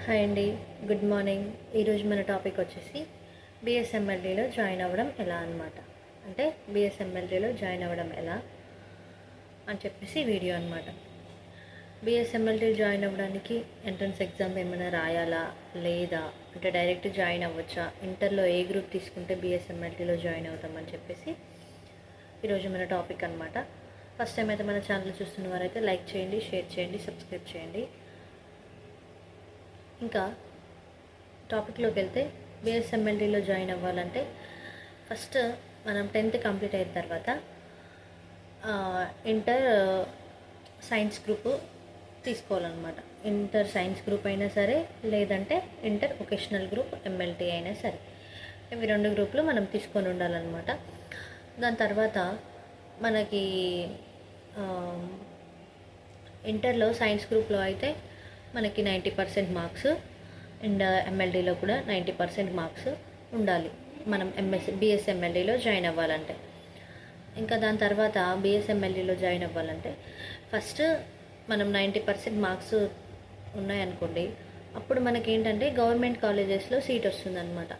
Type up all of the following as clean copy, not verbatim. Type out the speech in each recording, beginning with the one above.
Hi అండి, good morning. ఈరోజు మన టాపిక్ వచ్చేసి బిఎస్ఎంఎల్టీలో జాయిన్ అవ్వడం ఎలా అనమాట. అంటే బిఎస్ఎంఎల్టీలో జాయిన్ అవ్వడం ఎలా అని చెప్పేసి వీడియో అనమాట. బిఎస్ఎంఎల్టీ జాయిన్ అవ్వడానికి ఎంట్రన్స్ ఎగ్జామ్ ఏమైనా రాయాలా లేదా అంటే డైరెక్ట్ జాయిన్ అవ్వచ్చా, ఇంటర్లో ఏ గ్రూప్ తీసుకుంటే బిఎస్ఎంఎల్టీలో జాయిన్ అవుతాం అని చెప్పేసి ఈరోజు మన టాపిక్ అనమాట. ఫస్ట్ టైం అయితే మన ఛానల్ చూస్తున్న వారైతే లైక్ చేయండి, షేర్ చేయండి, సబ్స్క్రైబ్ చేయండి. ఇంకా టాపిక్లోకి వెళ్తే బిఎస్ఎంఎల్టీలో జాయిన్ అవ్వాలంటే ఫస్ట్ మనం 10th కంప్లీట్ అయిన తర్వాత ఇంటర్ సైన్స్ గ్రూప్ తీసుకోవాలన్నమాట. ఇంటర్ సైన్స్ గ్రూప్ అయినా సరే లేదంటే ఇంటర్ వొకేషనల్ గ్రూప్ ఎంఎల్టీ అయినా సరే, ఇవి 2 గ్రూపులు మనం తీసుకొని ఉండాలన్నమాట. దాని తర్వాత మనకి ఇంటర్లో సైన్స్ గ్రూప్లో అయితే మనకి 90% మార్క్స్ అండ్ ఎంఎల్డీలో కూడా 90% మార్క్స్ ఉండాలి మనం బిఎస్ఎంఎల్డీలో జాయిన్ అవ్వాలంటే. ఇంకా దాని తర్వాత బిఎస్ఎంఎల్డీలో జాయిన్ అవ్వాలంటే ఫస్ట్ మనం 90% మార్క్స్ ఉన్నాయనుకోండి, అప్పుడు మనకి ఏంటంటే గవర్నమెంట్ కాలేజెస్లో సీట్ వస్తుందన్నమాట.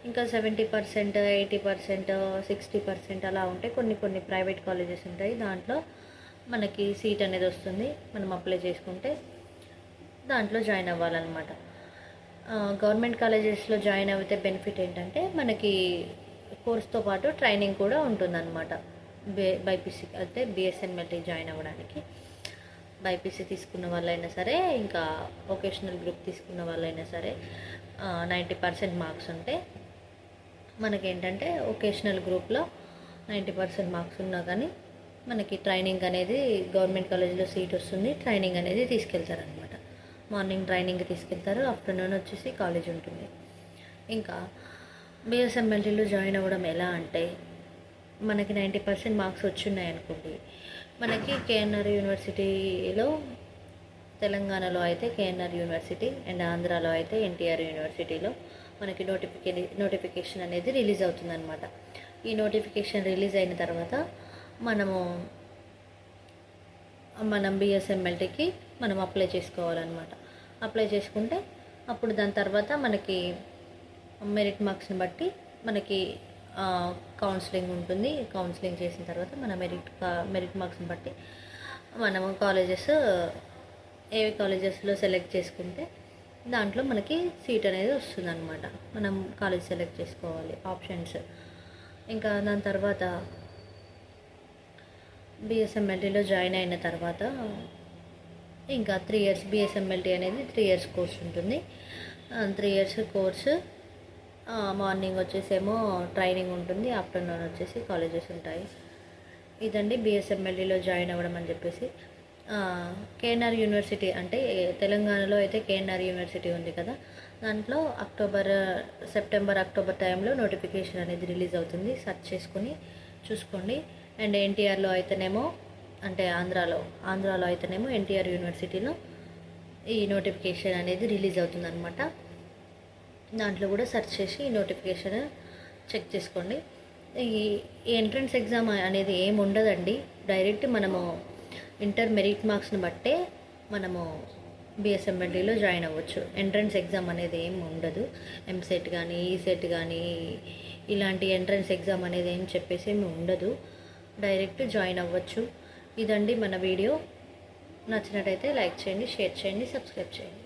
ఇంకా 70%, 80%, 60% అలా ఉంటే కొన్ని ప్రైవేట్ కాలేజెస్ ఉంటాయి, దాంట్లో మనకి సీట్ అనేది వస్తుంది. మనం అప్లై చేసుకుంటే దాంట్లో జాయిన్ అవ్వాలన్నమాట. గవర్నమెంట్ కాలేజెస్లో జాయిన్ అయితే బెనిఫిట్ ఏంటంటే మనకి కోర్స్తో పాటు ట్రైనింగ్ కూడా ఉంటుందన్నమాట. బైపీసీ అయితే బిఎస్ఎంఎల్టీ జాయిన్ అవ్వడానికి బైపీసీ తీసుకున్న వాళ్ళైనా సరే, ఇంకా వొకేషనల్ గ్రూప్ తీసుకున్న వాళ్ళైనా సరే 90% మార్క్స్ ఉంటే మనకేంటంటే వొకేషనల్ గ్రూప్లో 90% మార్క్స్ ఉన్నా కానీ మనకి ట్రైనింగ్ అనేది గవర్నమెంట్ కాలేజీలో సీట్ వస్తుంది. ట్రైనింగ్ అనేది తీసుకెళ్తారనమాట. మార్నింగ్ ట్రైనింగ్ తీసుకెళ్తారు, ఆఫ్టర్నూన్ వచ్చేసి కాలేజ్ ఉంటుంది. ఇంకా బిఎస్ఎంఎల్టీలో జాయిన్ అవ్వడం ఎలా అంటే మనకి 90% మార్క్స్ వచ్చున్నాయనుకోండి, మనకి కేఎన్ఆర్ యూనివర్సిటీలో, తెలంగాణలో అయితే కేఎన్ఆర్ యూనివర్సిటీ అండ్ ఆంధ్రాలో అయితే ఎన్టీఆర్ యూనివర్సిటీలో మనకి నోటిఫికేషన్ అనేది రిలీజ్ అవుతుందన్నమాట. ఈ నోటిఫికేషన్ రిలీజ్ అయిన తర్వాత మనం బిఎస్ఎంఎల్టీకి మనం అప్లై చేసుకోవాలన్నమాట. అప్లై చేసుకుంటే అప్పుడు దాని తర్వాత మనకి మెరిట్ మార్క్స్ని బట్టి మనకి కౌన్సిలింగ్ ఉంటుంది. కౌన్సిలింగ్ చేసిన తర్వాత మన మెరిట్ మార్క్స్ని బట్టి మనము ఏవి కాలేజెస్లో సెలెక్ట్ చేసుకుంటే దాంట్లో మనకి సీట్ అనేది వస్తుందన్నమాట. మనం కాలేజ్ సెలెక్ట్ చేసుకోవాలి, ఆప్షన్స్. ఇంకా దాని తర్వాత బిఎస్ఎంఎల్టీలో జాయిన్ అయిన తర్వాత ఇంకా 3 years బిఎస్ఎంఎల్టీ అనేది 3 years కోర్స్ ఉంటుంది. 3 years కోర్సు మార్నింగ్ వచ్చేసేమో ట్రైనింగ్ ఉంటుంది, ఆఫ్టర్నూన్ వచ్చేసి కాలేజెస్ ఉంటాయి. ఇదండి బిఎస్ఎంఎల్టీలో జాయిన్ అవ్వడం అని చెప్పేసి. కేఎన్ఆర్ యూనివర్సిటీ అంటే తెలంగాణలో అయితే కేఎన్ఆర్ యూనివర్సిటీ ఉంది కదా, దాంట్లో సెప్టెంబర్ అక్టోబర్ టైంలో నోటిఫికేషన్ అనేది రిలీజ్ అవుతుంది. సెర్చ్ చేసుకుని చూసుకోండి. అండ్ ఎన్టీఆర్లో అయితేనేమో అంటే ఆంధ్రాలో అయితేనేమో ఎన్టీఆర్ యూనివర్సిటీలో ఈ నోటిఫికేషన్ అనేది రిలీజ్ అవుతుందన్నమాట. దాంట్లో కూడా సెర్చ్ చేసి ఈ నోటిఫికేషన్ చెక్ చేసుకోండి. ఈ ఎంట్రన్స్ ఎగ్జామ్ అనేది ఏమి ఉండదండి, డైరెక్ట్ మనము ఇంటర్ మెరిట్ మార్క్స్ని బట్టే మనము బిఎస్ఎంఎల్టీలో జాయిన్ అవ్వచ్చు. ఎంట్రన్స్ ఎగ్జామ్ అనేది ఏమి ఉండదు. ఎంసెట్ కానీ ఈసెట్ కానీ ఇలాంటి ఎంట్రన్స్ ఎగ్జామ్ అనేది ఏం చెప్పేసి ఏమి ఉండదు, డైరెక్ట్ జాయిన్ అవ్వచ్చు. ఇదండి మన వీడియో. నచ్చినట్టయితే లైక్ చేయండి, షేర్ చేయండి, సబ్స్క్రైబ్ చేయండి.